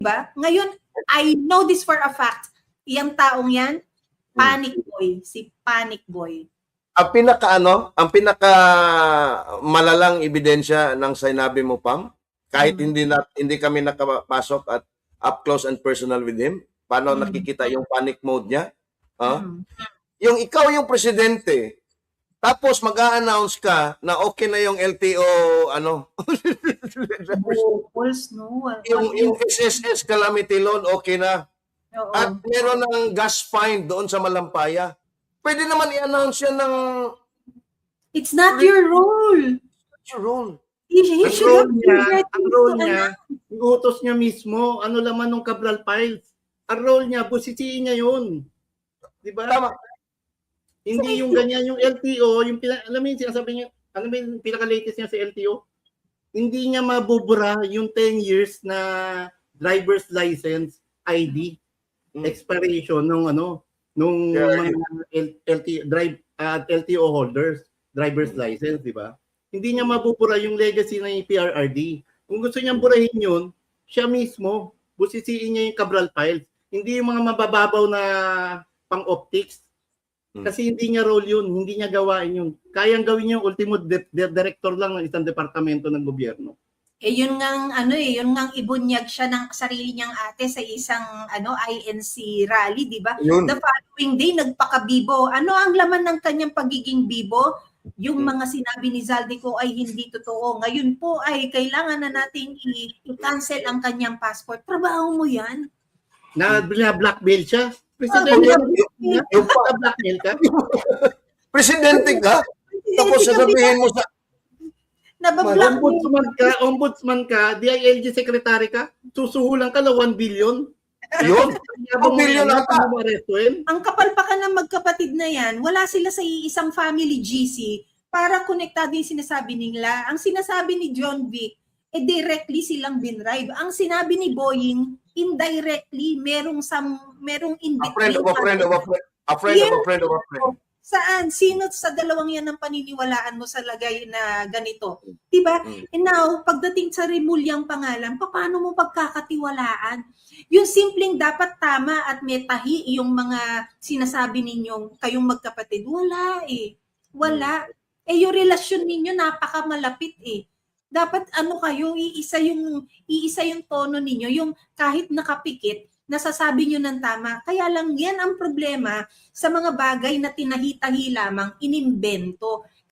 ba? Ngayon, I know this for a fact. Iyang taong yan, panic boy. Si panic boy. Ang pinaka malalang ebidensya ng sinabi mo, Pam, kahit hindi kami nakapasok at up close and personal with him, paano nakikita yung panic mode niya? Yung ikaw yung presidente, tapos mag-a-announce ka na okay na yung LTO, yung SSS calamity loan, okay na. Oo. At meron ng gas fine doon sa Malampaya. Pwede naman i-announce yan ng... It's not your role. What's your role? He should have Ang role niya, iutos niya mismo, ano laman ng Cabral Files. Ang role niya, busisiin niya yun. Diba? Tama. Hindi yung ganyan, yung LTO, alam mo yung sinasabi niya, alam mo yung pinaka-latest niya sa LTO? Hindi niya mabubura yung 10 years na driver's license ID expiration nung mga LTO holders, driver's license, di ba? Hindi niya mabubura yung legacy ng PRRD. Kung gusto niyang burahin yun, siya mismo, busisiin niya yung Cabral Files. Hindi yung mga mabababaw na pang-optics. Kasi hindi niya role yun, hindi niya gawain yun. Kayang gawin yung ultimo director lang ng isang departamento ng gobyerno. Yun ngang yun ngang ibunyag siya ng sarili niyang ate sa isang INC rally, di ba? The following day nagpaka-bibo. Ano ang laman ng kanyang pagiging bibo? Yung mga sinabi ni Zaldico ay hindi totoo. Ngayon po ay kailangan na nating i-cancel ang kanyang passport. Trabaho mo 'yan. Na blackmail siya. Presidente, blackmail ka? Presidente ka? Tapos sasabihin mo sa... Ombudsman ka, DILG secretary ka, susuhulan ka na 1 billion. Yun? 1 billion ata. Ang kapalpakan ng magkapatid na yan, wala sila sa isang family GC para konektado yung sinasabi nila. Ang sinasabi ni John Vic, directly silang binribe. Ang sinabi ni Boying, indirectly, merong in between. A friend of a friend. Saan? Sino sa dalawang yan ang paniniwalaan mo sa lagay na ganito? Diba? And now, pagdating sa remulyang pangalan, paano mo pagkakatiwalaan? Yung simpleng dapat tama at may tahi yung mga sinasabi ninyong kayong magkapatid, wala eh. Wala. Yung relasyon ninyo napakamalapit eh. Dapat kayo, iisa yung tono ninyo, yung kahit nakapikit, nasasabi nyo ng tama. Kaya lang yan ang problema sa mga bagay na tinahitahi lamang, inimbento.